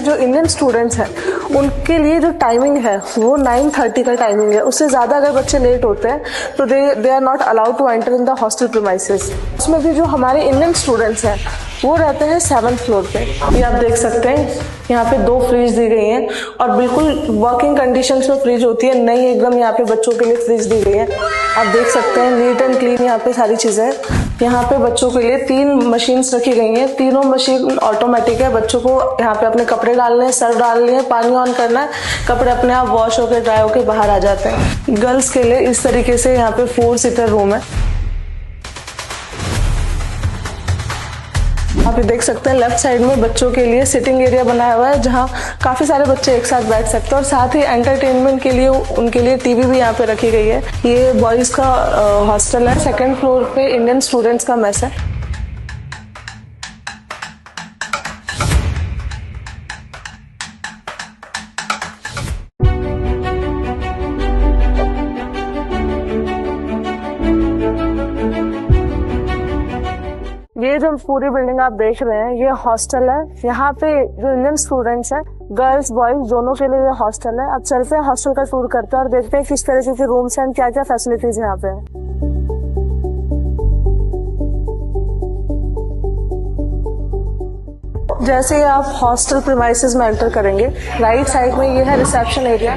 कि जो Indian students हैं उनके लिए जो टाइमिंग है वो 9:30 का टाइमिंग है। उससे ज़्यादा अगर बच्चे लेट होते हैं तो they are not allowed to enter in the hostel premises. उसमें भी जो हमारे इंडियन स्टूडेंट्स हैं वो रहते हैं 7th फ्लोर पे। ये आप देख सकते हैं यहाँ पे 2 फ्रिज दी गई हैं और बिल्कुल वर्किंग कंडीशंस में फ्रिज होती है, नई एकदम यहाँ पे बच्चों के लिए फ्रिज दी गई है। आप देख सकते हैं नीट एंड क्लीन यहाँ पे सारी चीज़ें हैं। यहाँ पे बच्चों के लिए 3 मशीन्स रखी गई हैं, तीनों मशीन ऑटोमेटिक है। बच्चों को यहाँ पे अपने कपड़े डालने हैं, सर्फ डालनी है, पानी ऑन करना है, कपड़े अपने आप वॉश होकर ड्राई होकर बाहर आ जाते हैं। गर्ल्स के लिए इस तरीके से यहाँ पे 4 सीटर रूम है। आप ये देख सकते हैं लेफ्ट साइड में बच्चों के लिए सिटिंग एरिया बनाया हुआ है जहाँ काफी सारे बच्चे एक साथ बैठ सकते हैं और साथ ही एंटरटेनमेंट के लिए उनके लिए टीवी भी यहाँ पे रखी गई है। ये बॉयज का हॉस्टल है। 2nd फ्लोर पे इंडियन स्टूडेंट्स का मेस है। ये जो पूरी बिल्डिंग आप देख रहे हैं ये हॉस्टल है। यहाँ पे जो इंडियन स्टूडेंट्स हैं गर्ल्स बॉयज दोनों के लिए ये हॉस्टल है। अब चलते हैं हॉस्टल का टूर करते हैं और देखते हैं किस तरीके के रूम्स हैं, क्या क्या फैसिलिटीज यहाँ पे हैं। जैसे ही आप हॉस्टल प्रीमाइसेस में एंटर करेंगे राइट साइड में ये है रिसेप्शन एरिया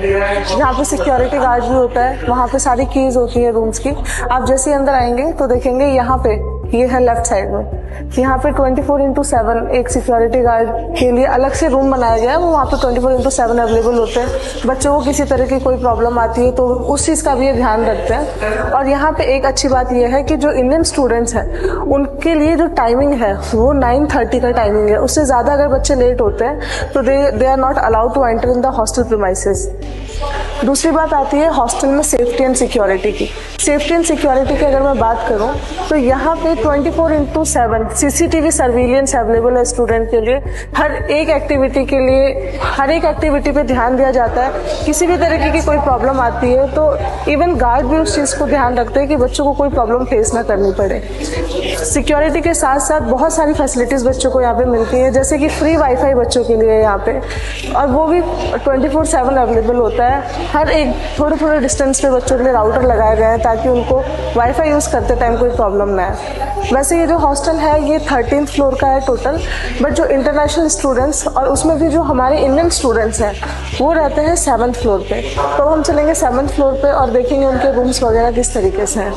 जहाँ पे सिक्योरिटी गार्ड भी होता है। वहाँ पे सारी कीज होती है रूम्स की। आप जैसे ही अंदर आएंगे तो देखेंगे यहाँ पे ये है लेफ्ट साइड में, यहाँ पे 24/7 एक सिक्योरिटी गार्ड के लिए अलग से रूम बनाया गया है। वो वहाँ पे 24/7 अवेलेबल होते हैं। बच्चों को किसी तरह की कोई प्रॉब्लम आती है तो उस चीज़ का भी ये ध्यान रखते हैं। और यहाँ पे एक अच्छी बात ये है कि जो इंडियन स्टूडेंट्स हैं उनके लिए जो टाइमिंग है वो 9:30 का टाइमिंग है। उससे ज़्यादा अगर बच्चे लेट होते हैं तो they are not allowed to enter in the hostel premises. दूसरी बात आती है हॉस्टल में सेफ्टी एंड सिक्योरिटी की। सेफ्टी एंड सिक्योरिटी की अगर मैं बात करूं तो यहाँ पे 24/7 CCTV सर्विलियंस अवेलेबल है स्टूडेंट के लिए। हर एक एक्टिविटी के लिए हर एक एक्टिविटी पे ध्यान दिया जाता है। किसी भी तरीके की कोई प्रॉब्लम आती है तो इवन गार्ड भी उस चीज़ को ध्यान रखते हैं कि बच्चों को कोई प्रॉब्लम फेस ना करनी पड़े। सिक्योरिटी के साथ साथ बहुत सारी फैसिलिटीज़ बच्चों को यहाँ पे मिलती है, जैसे कि फ्री वाईफाई बच्चों के लिए यहाँ पे, और वो भी 24/7 अवेलेबल होता है। हर एक थोड़े डिस्टेंस पे बच्चों के लिए राउटर लगाया गया है ताकि उनको वाईफाई यूज़ करते टाइम कोई प्रॉब्लम ना आए। वैसे ये जो हॉस्टल है ये 13th फ्लोर का है टोटल, बट जो इंटरनेशनल स्टूडेंट्स और उसमें भी जो हमारे इंडियन स्टूडेंट्स हैं वो रहते हैं 7th फ्लोर पे। तो हम चलेंगे 7th फ्लोर पे और देखेंगे उनके रूम्स वगैरह किस तरीके से हैं।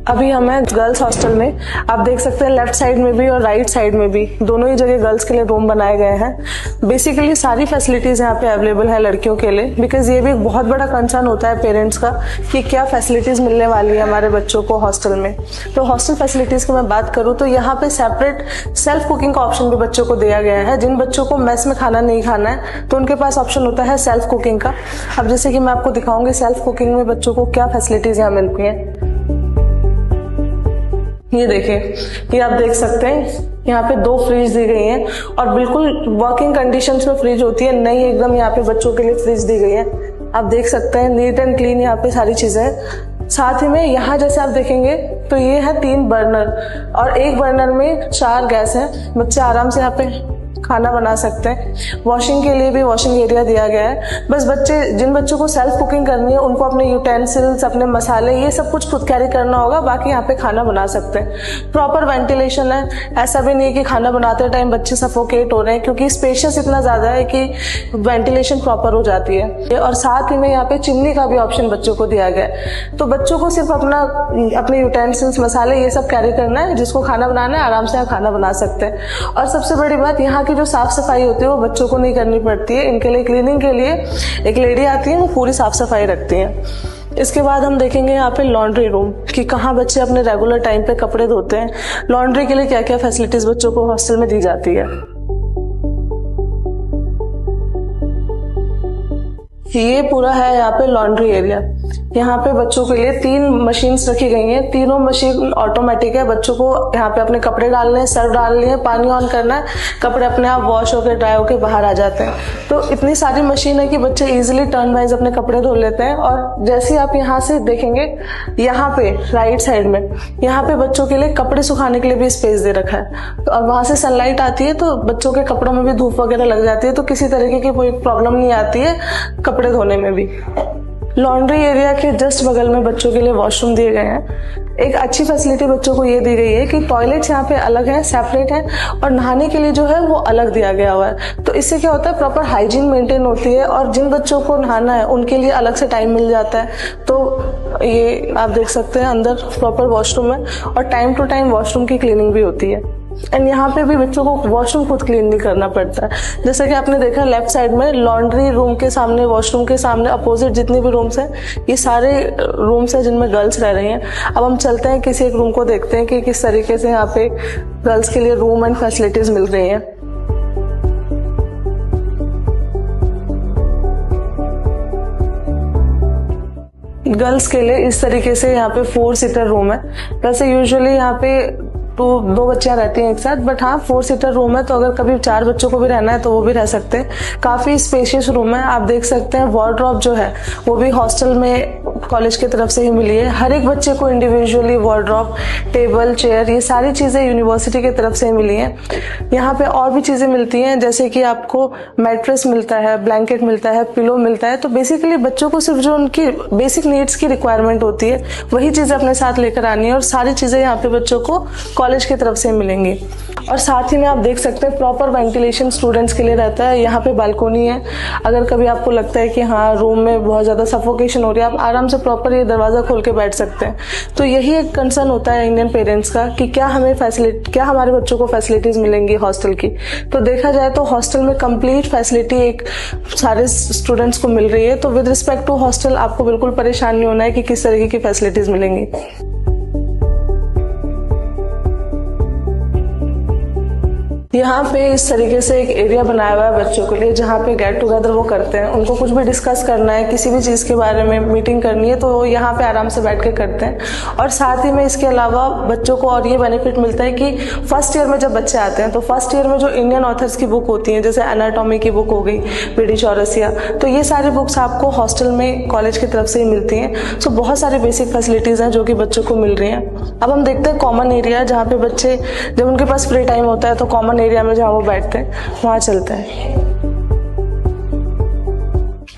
अभी हमें गर्ल्स हॉस्टल में आप देख सकते हैं लेफ्ट साइड में भी और राइट साइड में भी दोनों ही जगह गर्ल्स के लिए रूम बनाए गए हैं। बेसिकली सारी फैसिलिटीज यहाँ पे अवेलेबल है लड़कियों के लिए, बिकॉज ये भी एक बहुत बड़ा कंसर्न होता है पेरेंट्स का कि क्या फैसिलिटीज मिलने वाली है हमारे बच्चों को हॉस्टल में। तो हॉस्टल फैसिलिटीज की मैं बात करूँ तो यहाँ पे सेपरेट सेल्फ कुकिंग का ऑप्शन भी बच्चों को दिया गया है। जिन बच्चों को मेस में खाना नहीं खाना है तो उनके पास ऑप्शन होता है सेल्फ कुकिंग का। अब जैसे कि मैं आपको दिखाऊंगी सेल्फ कुकिंग में बच्चों को क्या फैसिलिटीज यहाँ मिलती हैं। ये देखिए, ये आप देख सकते हैं यहाँ पे 2 फ्रिज दी गई हैं और बिल्कुल वर्किंग कंडीशंस में फ्रिज होती है, नई एकदम यहाँ पे बच्चों के लिए फ्रिज दी गई है। आप देख सकते हैं नीट एंड क्लीन यहाँ पे सारी चीजें हैं। साथ ही में यहाँ जैसे आप देखेंगे तो ये है 3 बर्नर और एक बर्नर में 4 गैस हैं। बच्चे आराम से यहाँ पे खाना बना सकते हैं। वॉशिंग के लिए भी वॉशिंग एरिया दिया गया है। बस जिन बच्चों को सेल्फ कुकिंग करनी है उनको अपने यूटेंसिल्स, अपने मसाले, ये सब कुछ खुद कैरी करना होगा, बाकी यहाँ पे खाना बना सकते हैं। प्रॉपर वेंटिलेशन है, ऐसा भी नहीं है कि खाना बनाते टाइम बच्चे सफोकेट हो रहे हैं, क्योंकि स्पेशियस इतना ज्यादा है कि वेंटिलेशन प्रॉपर हो जाती है। और साथ ही में यहाँ पे चिमनी का भी ऑप्शन बच्चों को दिया गया है। तो बच्चों को सिर्फ अपने यूटेंसिल्स, मसाले, ये सब कैरी करना है। जिसको खाना बनाना है आराम से यहाँ खाना बना सकते हैं। और सबसे बड़ी बात, यहाँ की जो साफ सफाई होती है वो बच्चों को नहीं करनी पड़ती है। इनके लिए क्लीनिंग के लिए एक लेडी आती है, वो पूरी साफ सफाई रखती है। इसके बाद हम देखेंगे यहाँ पे लॉन्ड्री रूम कि कहाँ बच्चे अपने रेगुलर टाइम पे कपड़े धोते हैं। लॉन्ड्री के लिए क्या क्या फैसिलिटीज बच्चों को हॉस्टल में दी जाती है। ये पूरा है यहाँ पे लॉन्ड्री एरिया। यहाँ पे बच्चों के लिए 3 मशीन्स रखी गई हैं। तीनों मशीन ऑटोमेटिक है। बच्चों को यहाँ पे अपने कपड़े डालने हैं, सर्फ डालनी है, पानी ऑन करना है, कपड़े अपने आप वॉश होकर ड्राई होकर बाहर आ जाते हैं। तो इतनी सारी मशीन है कि बच्चे इजीली टर्न वाइज अपने कपड़े धो लेते हैं। और जैसे आप यहाँ से देखेंगे, यहाँ पे राइट साइड में यहाँ पे बच्चों के लिए कपड़े सुखाने के लिए भी स्पेस दे रखा है। और वहां से सनलाइट आती है तो बच्चों के कपड़ों में भी धूप वगैरह लग जाती है, तो किसी तरीके की कोई प्रॉब्लम नहीं आती है कपड़े धोने में भी। लॉन्ड्री एरिया के जस्ट बगल में बच्चों के लिए वॉशरूम दिए गए हैं। एक अच्छी फैसिलिटी बच्चों को ये दी गई है कि टॉयलेट्स यहाँ पे अलग हैं, सेपरेट हैं, और नहाने के लिए जो है वो अलग दिया गया हुआ है। तो इससे क्या होता है, प्रॉपर हाइजीन मेंटेन होती है, और जिन बच्चों को नहाना है उनके लिए अलग से टाइम मिल जाता है। तो ये आप देख सकते हैं अंदर प्रॉपर वॉशरूम है, और टाइम टू टाइम वॉशरूम की क्लीनिंग भी होती है। एंड यहाँ पे भी बच्चों को वॉशरूम खुद क्लीन नहीं करना पड़ता है। जैसा कि आपने देखा लेफ्ट साइड में लॉन्ड्री रूम के सामने, वॉशरूम के सामने अपोजिट जितनी भी रूम्स हैं, ये सारे रूम्स हैं जिनमें गर्ल्स रह रही हैं। अब हम चलते हैं किसी एक रूम को देखते हैं कि किस तरीके से यहाँ पे गर्ल्स के लिए रूम एंड फैसिलिटीज मिल रही हैं। गर्ल्स के लिए इस तरीके से यहाँ पे 4 सीटर रूम है। वैसे यूजुअली यहाँ पे 2 बच्चियां रहती हैं एक साथ, बट हाँ 4 सीटर रूम है, तो अगर कभी 4 बच्चों को भी रहना है तो वो भी रह सकते हैं। काफी स्पेशियस रूम है। आप देख सकते हैं वार्डरोब जो है वो भी हॉस्टल में कॉलेज की तरफ से ही मिली है। हर एक बच्चे को इंडिविजुअली वार्डरोब, टेबल, चेयर, ये सारी चीजें यूनिवर्सिटी की तरफ से मिली हैं। यहाँ पे और भी चीजें मिलती हैं, जैसे कि आपको मैट्रेस मिलता है, ब्लैंकेट मिलता है, पिलो मिलता है। तो बेसिकली बच्चों को सिर्फ जो उनकी बेसिक नीड्स की रिक्वायरमेंट होती है वही चीजें अपने साथ लेकर आनी है, और सारी चीजें यहाँ पे बच्चों को कॉलेज की तरफ से मिलेंगी। और साथ ही में आप देख सकते हैं प्रॉपर वेंटिलेशन स्टूडेंट्स के लिए रहता है। यहाँ पे बालकोनी है। अगर कभी आपको लगता है कि हाँ रूम में बहुत ज्यादा सफोकेशन हो रही है, आप आराम से प्रॉपर ये दरवाजा खोल के बैठ सकते हैं। तो यही एक कंसर्न होता है इंडियन पेरेंट्स का कि क्या हमारे बच्चों को फैसिलिटीज मिलेंगी हॉस्टल की। तो देखा जाए तो हॉस्टल में कंप्लीट फैसिलिटी एक सारे स्टूडेंट्स को मिल रही है। तो विद रिस्पेक्ट टू हॉस्टल आपको बिल्कुल परेशान नहीं होना है कि किस तरीके की फैसिलिटीज मिलेंगी। यहाँ पे इस तरीके से एक एरिया बनाया हुआ है बच्चों के लिए, जहाँ पे गेट टुगेदर वो करते हैं। उनको कुछ भी डिस्कस करना है, किसी भी चीज़ के बारे में मीटिंग करनी है, तो वो यहाँ पे आराम से बैठ के करते हैं। और साथ ही में इसके अलावा बच्चों को और ये बेनिफिट मिलता है कि फर्स्ट ईयर में जब बच्चे आते हैं तो फर्स्ट ईयर में जो इंडियन ऑथर्स की बुक होती हैं, जैसे एनाटॉमी की बुक हो गई, पीडी चौरसिया, तो ये सारी बुक्स आपको हॉस्टल में कॉलेज की तरफ से ही मिलती हैं। सो बहुत सारी बेसिक फैसिलिटीज़ हैं जो कि बच्चों को मिल रही हैं। अब हम देखते हैं कॉमन एरिया, जहाँ पे बच्चे जब उनके पास फ्री टाइम होता है तो कॉमन एरिया में जहाँ वो बैठते हैं वहां चलते हैं।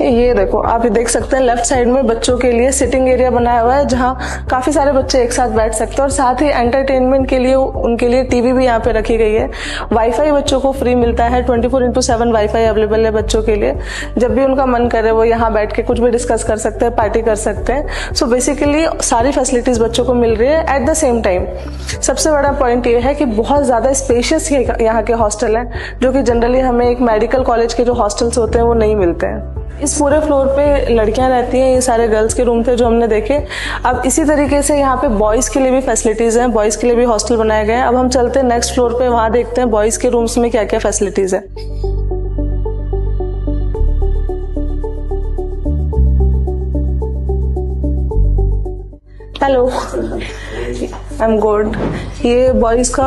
ये देखो, आप ये देख सकते हैं लेफ्ट साइड में बच्चों के लिए सिटिंग एरिया बनाया हुआ है, जहाँ काफी सारे बच्चे एक साथ बैठ सकते हैं। और साथ ही एंटरटेनमेंट के लिए उनके लिए टीवी भी यहाँ पे रखी गई है। वाईफाई बच्चों को फ्री मिलता है, 24/7 वाईफाई अवेलेबल है बच्चों के लिए। जब भी उनका मन करे वो यहाँ बैठ के कुछ भी डिस्कस कर सकते हैं, पार्टी कर सकते हैं। सो बेसिकली सारी फैसिलिटीज बच्चों को मिल रही है। एट द सेम टाइम सबसे बड़ा पॉइंट ये है कि बहुत ज्यादा स्पेशियस यहाँ के हॉस्टल है, जो कि जनरली हमें एक मेडिकल कॉलेज के जो हॉस्टल्स होते हैं वो नहीं मिलते हैं। इस पूरे फ्लोर पे लड़कियां रहती हैं। ये सारे गर्ल्स के रूम थे जो हमने देखे। अब इसी तरीके से यहाँ पे बॉयज के लिए भी फैसिलिटीज हैं, बॉयज के लिए भी हॉस्टल बनाए गए हैं। अब हम चलते हैं नेक्स्ट फ्लोर पे, वहां देखते हैं बॉयज के रूम्स में क्या क्या फैसिलिटीज है। Hello, I am good. ये बॉयज का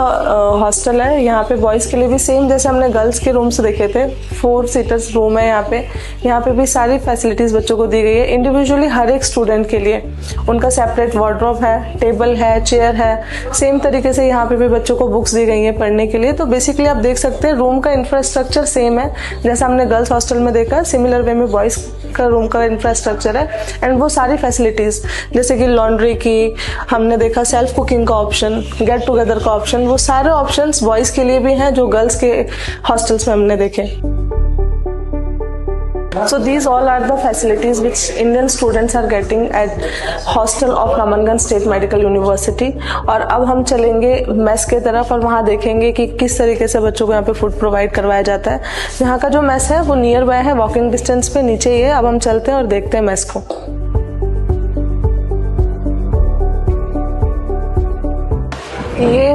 हॉस्टल है। यहाँ पे बॉयज के लिए भी सेम जैसे हमने गर्ल्स के रूम्स देखे थे, 4 सीटर्स रूम है यहाँ पे भी सारी फैसिलिटीज बच्चों को दी गई है। इंडिविजुअली हर एक स्टूडेंट के लिए उनका सेपरेट वार्डरोब है, टेबल है, चेयर है। सेम तरीके से यहाँ पे भी बच्चों को बुक्स दी गई है पढ़ने के लिए। तो बेसिकली आप देख सकते हैं रूम का इंफ्रास्ट्रक्चर सेम है जैसा हमने गर्ल्स हॉस्टल में देखा। सिमिलर वे में बॉयज का रूम का इंफ्रास्ट्रक्चर है। एंड वो सारी फैसिलिटीज जैसे कि लॉन्ड्री की हमने देखा, सेल्फ कुकिंग का ऑप्शन, गेट टुगेदर का ऑप्शन, वो सारे ऑप्शंस बॉयज के लिए भी हैं जो गर्ल्स के हॉस्टल्स में हमने देखे। So these all are the facilities which Indian students are getting at hostel of Ramanganj State Medical University। और अब हम चलेंगे मेस के तरफ और वहाँ देखेंगे कि किस तरीके से बच्चों को यहाँ पे फूड प्रोवाइड करवाया जाता है। यहाँ का जो मेस है वो नियर बाय है, वॉकिंग डिस्टेंस पे नीचे ही है। अब हम चलते हैं और देखते हैं मेस को। ये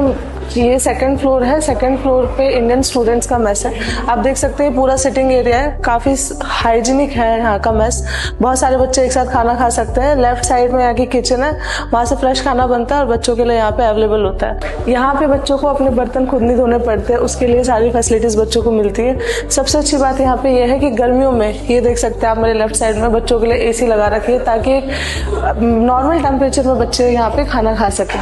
ये सेकंड फ्लोर है। सेकंड फ्लोर पे इंडियन स्टूडेंट्स का मेस है। आप देख सकते हैं पूरा सिटिंग एरिया है, काफी हाइजीनिक है यहाँ का मेस। बहुत सारे बच्चे एक साथ खाना खा सकते हैं। लेफ्ट साइड में यहाँ की किचन है, वहाँ से फ्रेश खाना बनता है और बच्चों के लिए यहाँ पे अवेलेबल होता है। यहाँ पे बच्चों को अपने बर्तन खुद नहीं धोने पड़ते, उसके लिए सारी फैसिलिटीज बच्चों को मिलती है। सबसे अच्छी बात यहाँ पे यह है कि गर्मियों में ये देख सकते हैं आप मेरे लेफ्ट साइड में बच्चों के लिए एसी लगा रखी है ताकि नॉर्मल टेम्परेचर में बच्चे यहाँ पे खाना खा सकें।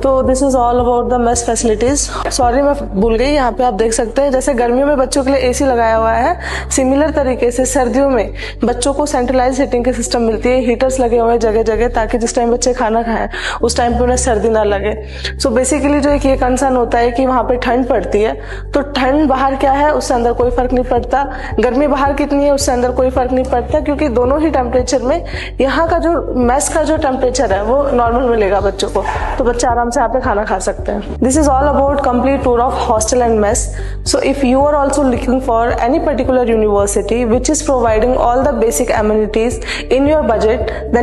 तो this is all about the mess facilities. Sorry मैं भूल गई, यहाँ पे आप देख सकते हैं जैसे गर्मियों में बच्चों के लिए एसी लगाया हुआ है, सिमिलर तरीके से सर्दियों में बच्चों को सेंट्रलाइज हीटिंग की सिस्टम मिलती है। हीटर्स लगे हुए हैं जगह जगह ताकि जिस टाइम बच्चे खाना खाएं उस टाइम पे उन्हें सर्दी ना लगे। सो बेसिकली जो एक ये कंसर्न होता है कि वहाँ पे ठंड पड़ती है, तो ठंड बाहर क्या है उससे अंदर कोई फर्क नहीं पड़ता, गर्मी बाहर कितनी है उससे अंदर कोई फर्क नहीं पड़ता, क्योंकि दोनों ही टेम्परेचर में यहाँ का जो मेस का जो टेम्परेचर है वो नॉर्मल मिलेगा बच्चों को, तो बच्चे आराम से यहाँ पे खाना खा सकते हैं। This is all about complete tour of hostel and mess. So if you are also looking for any particular university which is providing all the basic amenities in your budget, then